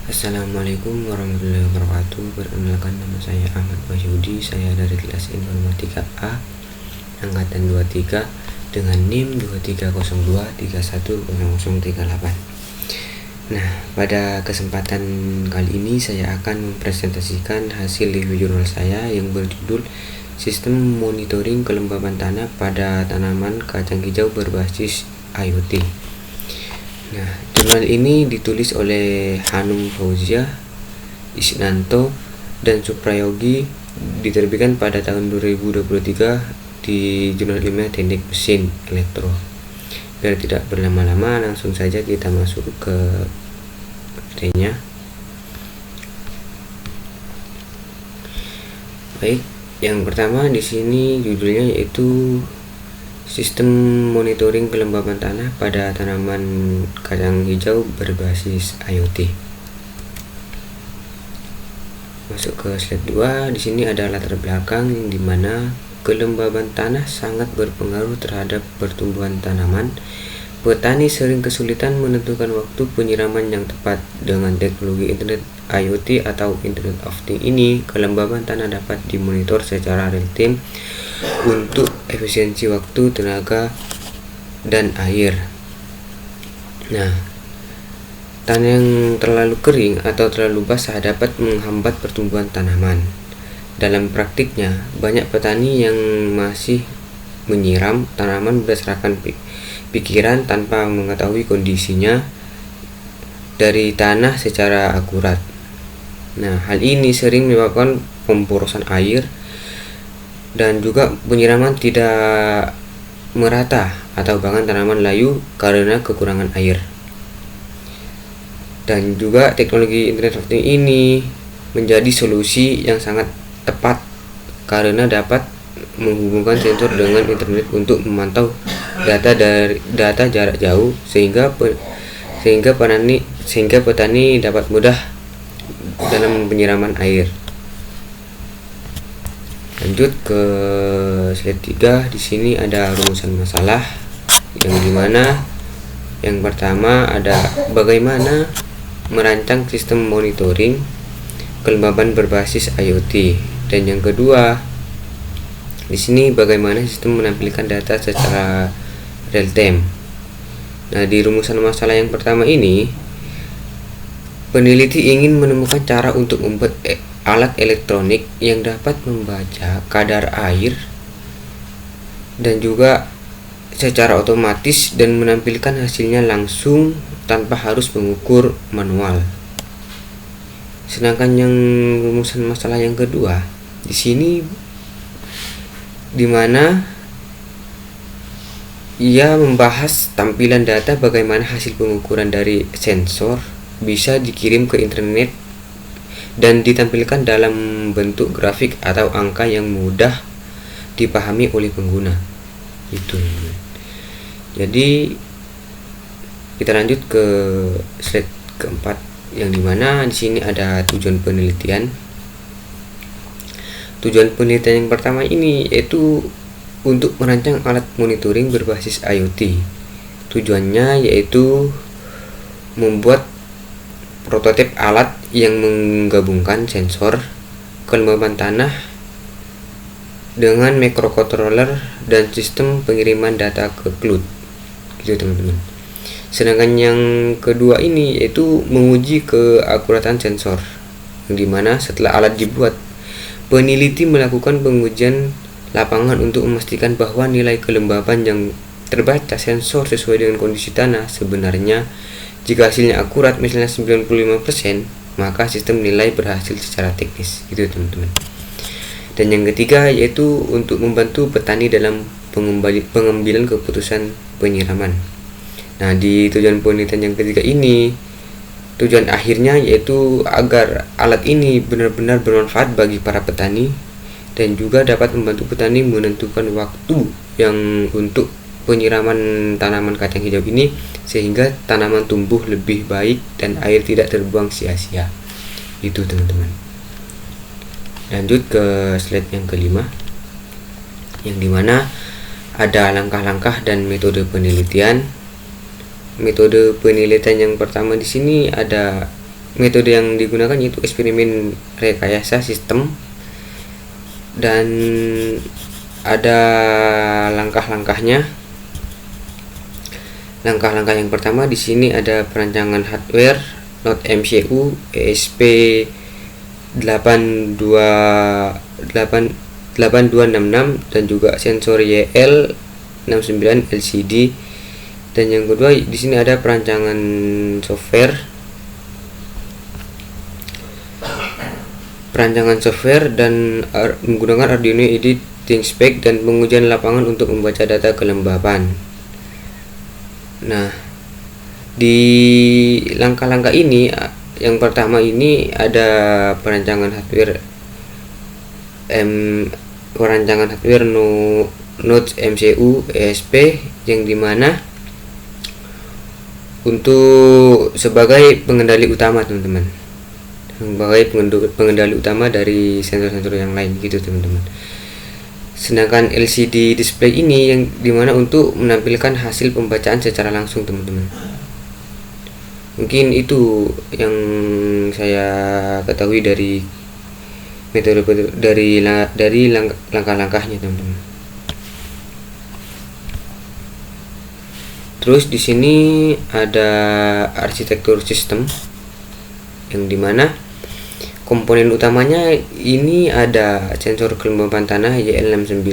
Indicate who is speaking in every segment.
Speaker 1: Assalamualaikum warahmatullahi wabarakatuh. Perkenalkan, nama saya Ahmad Masyudi. Saya dari kelas Informatika A angkatan 23 dengan NIM 2302310038. Nah, pada kesempatan kali ini saya akan mempresentasikan hasil review jurnal saya yang berjudul Sistem Monitoring Kelembaban Tanah pada Tanaman Kacang Hijau Berbasis IoT. Nah, jurnal ini ditulis oleh Hanum Fauzia, Isnanto, dan Suprayogi, diterbitkan pada tahun 2023 di Jurnal Ilmiah Teknik Mesin Elektro. Biar tidak berlama-lama, langsung saja kita masuk ke materinya. Baik, yang pertama di sini judulnya yaitu Sistem Monitoring Kelembaban Tanah pada Tanaman Kacang Hijau Berbasis IoT. Masuk ke slide 2. Di sini ada latar belakang yang dimana kelembaban tanah sangat berpengaruh terhadap pertumbuhan tanaman. Petani sering kesulitan menentukan waktu penyiraman yang tepat. Dengan teknologi Internet IoT atau Internet of Things ini, kelembaban tanah dapat dimonitor secara real time untuk efisiensi waktu, tenaga, dan air. Nah, tanah yang terlalu kering atau terlalu basah dapat menghambat pertumbuhan tanaman. Dalam praktiknya, banyak petani yang masih menyiram tanaman berdasarkan pikiran tanpa mengetahui kondisinya dari tanah secara akurat. Nah, hal ini sering menyebabkan pemborosan air dan juga penyiraman tidak merata atau bahkan tanaman layu karena kekurangan air. Dan juga teknologi Internet of Things ini menjadi solusi yang sangat tepat karena dapat menghubungkan sensor dengan internet untuk memantau data jarak jauh sehingga petani dapat mudah dalam penyiraman air. Lanjut ke slide 3. Di sini ada rumusan masalah yang dimana yang pertama ada bagaimana merancang sistem monitoring kelembaban berbasis IoT, dan yang kedua di sini bagaimana sistem menampilkan data secara real time. Nah, di rumusan masalah yang pertama ini, peneliti ingin menemukan cara untuk membuat alat elektronik yang dapat membaca kadar air dan juga secara otomatis dan menampilkan hasilnya langsung tanpa harus mengukur manual. Sedangkan yang rumusan masalah yang kedua di sini dimana ia membahas tampilan data bagaimana hasil pengukuran dari sensor bisa dikirim ke internet dan ditampilkan dalam bentuk grafik atau angka yang mudah dipahami oleh pengguna. Itu. Jadi kita lanjut ke slide keempat yang dimana di sini ada tujuan penelitian. Tujuan penelitian yang pertama ini yaitu untuk merancang alat monitoring berbasis IoT. Tujuannya yaitu membuat prototip alat yang menggabungkan sensor, kelembaban tanah dengan microcontroller dan sistem pengiriman data ke cloud. Gitu teman-teman. Sedangkan yang kedua ini yaitu menguji keakuratan sensor, yang dimana setelah alat dibuat, peneliti melakukan pengujian lapangan untuk memastikan bahwa nilai kelembaban yang terbaca sensor sesuai dengan kondisi tanah sebenarnya. Jika hasilnya akurat, misalnya 95%, maka sistem nilai berhasil secara teknis. Gitu teman-teman. Dan yang ketiga yaitu untuk membantu petani dalam pengambilan keputusan penyiraman. Nah, di tujuan penelitian yang ketiga ini, tujuan akhirnya yaitu agar alat ini benar-benar bermanfaat bagi para petani dan juga dapat membantu petani menentukan waktu yang untuk penyiraman tanaman kacang hijau ini sehingga tanaman tumbuh lebih baik dan air tidak terbuang sia-sia. Itu teman-teman. Lanjut ke slide yang kelima, yang dimana ada langkah-langkah dan metode penelitian. Metode penelitian yang pertama di sini ada metode yang digunakan yaitu eksperimen rekayasa sistem, dan ada langkah-langkahnya. Langkah-langkah yang pertama di sini ada perancangan hardware Node MCU ESP8266 dan juga sensor YL69 LCD. Dan yang kedua di sini ada perancangan software dan menggunakan Arduino IDE ThinkSpec dan pengujian lapangan untuk membaca data kelembapan. Nah, di langkah-langkah ini yang pertama ini ada perancangan hardware Node MCU ESP, yang dimana untuk sebagai pengendali utama teman-teman, sebagai pengendali utama dari sensor-sensor yang lain gitu teman-teman. Sedangkan LCD display ini yang dimana untuk menampilkan hasil pembacaan secara langsung teman-teman. Mungkin itu yang saya ketahui dari metode dari langkah-langkahnya teman-teman. Terus di sini ada arsitektur sistem, yang dimana komponen utamanya ini ada sensor kelembapan tanah YL69,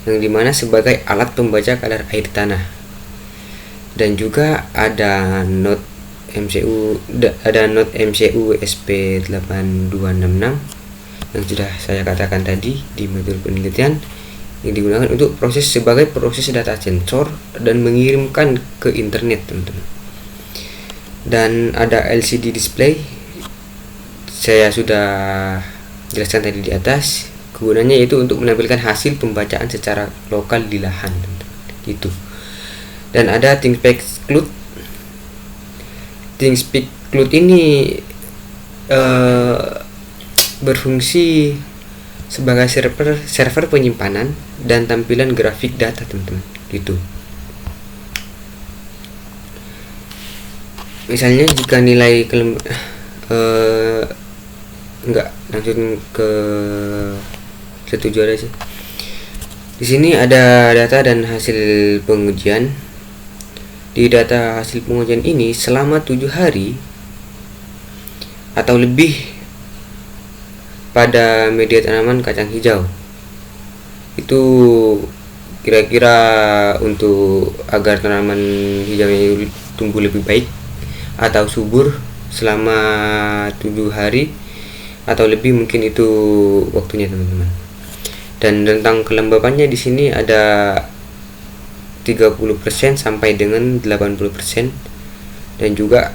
Speaker 1: yang dimana sebagai alat pembaca kadar air tanah, dan juga ada Node MCU SP8266 yang sudah saya katakan tadi di metode penelitian, yang digunakan untuk sebagai proses data sensor dan mengirimkan ke internet teman-teman. Dan ada LCD display, saya sudah jelaskan tadi di atas. Kegunaannya yaitu untuk menampilkan hasil pembacaan secara lokal di lahan teman-teman. Gitu. Dan ada ThinkSpec Cloud ini berfungsi sebagai server penyimpanan dan tampilan grafik data teman-teman gitu. Misalnya jika nilai enggak langsung ke setuju aja sih. Di sini ada data dan hasil pengujian. Di data hasil pengujian ini selama 7 hari atau lebih pada media tanaman kacang hijau, itu kira-kira untuk agar tanaman hijaunya tumbuh lebih baik atau subur selama 7 hari atau lebih, mungkin itu waktunya teman-teman. Dan tentang kelembapannya di sini ada 30% sampai dengan 80%, dan juga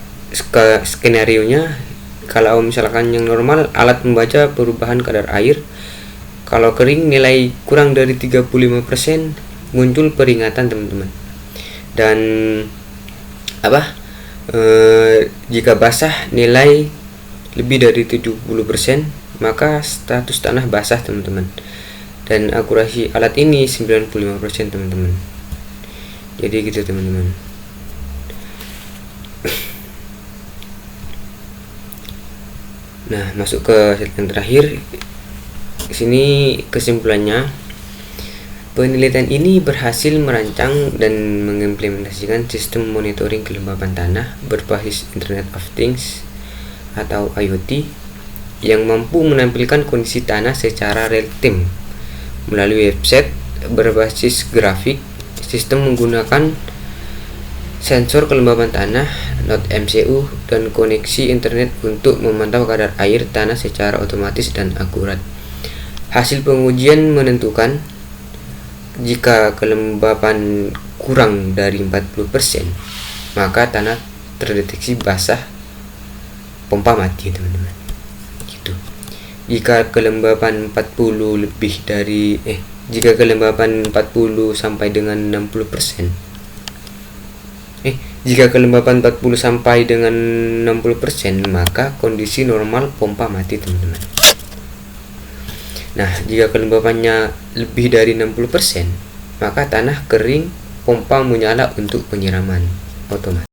Speaker 1: skenario nya kalau misalkan yang normal alat membaca perubahan kadar air, kalau kering nilai kurang dari 35% muncul peringatan teman-teman. Dan jika basah nilai lebih dari 70% maka status tanah basah teman-teman. Dan akurasi alat ini 95% teman-teman. Jadi gitu teman-teman. Nah, masuk ke slide yang terakhir. Di sini kesimpulannya, penelitian ini berhasil merancang dan mengimplementasikan sistem monitoring kelembapan tanah berbasis Internet of Things atau IoT yang mampu menampilkan kondisi tanah secara real time melalui website berbasis grafik. Sistem menggunakan sensor kelembapan tanah, Node MCU, dan koneksi internet untuk memantau kadar air tanah secara otomatis dan akurat. Hasil pengujian menentukan jika kelembapan kurang dari 40%, maka tanah terdeteksi basah, pompa mati teman-teman. Gitu. Jika kelembapan 40 lebih dari jika kelembapan 40 sampai dengan 60%, jika kelembapan 40 sampai dengan 60%, maka kondisi normal pompa mati teman-teman. Nah, jika kelembapannya lebih dari 60%, maka tanah kering, pompa menyala untuk penyiraman otomatis.